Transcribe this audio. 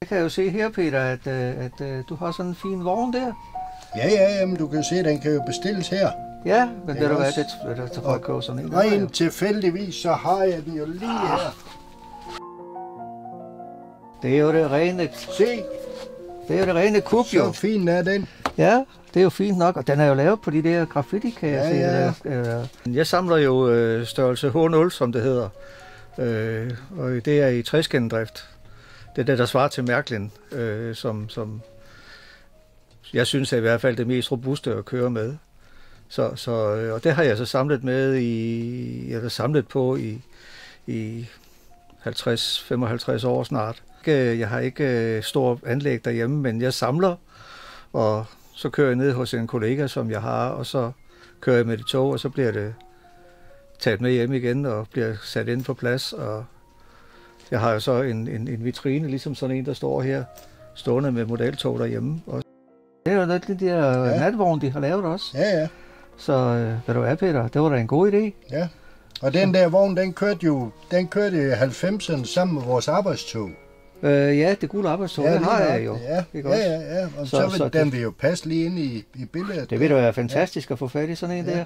Jeg kan jo se her, Peter, at du har sådan en fin vogn der. Ja, men du kan se, at den kan jo bestilles her. Ja, men ved du hvad, det tager folk købe sådan en. Rent tilfældigvis, så har jeg den jo lige her. Det er jo det rene... Se! Det er jo det rene kub, jo. Så fin er den. Ja, det er jo fint nok, og den er jo lavet på de der graffiti, kan jeg se. Jeg samler jo størrelse H0, som det hedder, og det er i 60-gendrift. Det er det, der svarer til Märklin, som jeg synes er i hvert fald det mest robuste at køre med. Og det har jeg så samlet på i 50-55 år snart. Jeg har ikke stort anlæg derhjemme, men jeg samler, og så kører jeg ned hos en kollega, som jeg har, og så kører jeg med det tog, og så bliver det taget med hjem igen og bliver sat ind på plads. Og jeg har jo så en vitrine, ligesom sådan en, der står her, stående med modeltog derhjemme. Og det er jo lidt de der natvogne, de har lavet også. Ja. Så hvad du er, Peter, det var da en god idé. Ja, og den der vogn, den kørte i 90'erne sammen med vores arbejdstog. Ja, det gule arbejdstog, det har jeg jo. Ja. Og så vil den vil jo passe lige ind i billedet. Det vil da være fantastisk at få fat i sådan en der.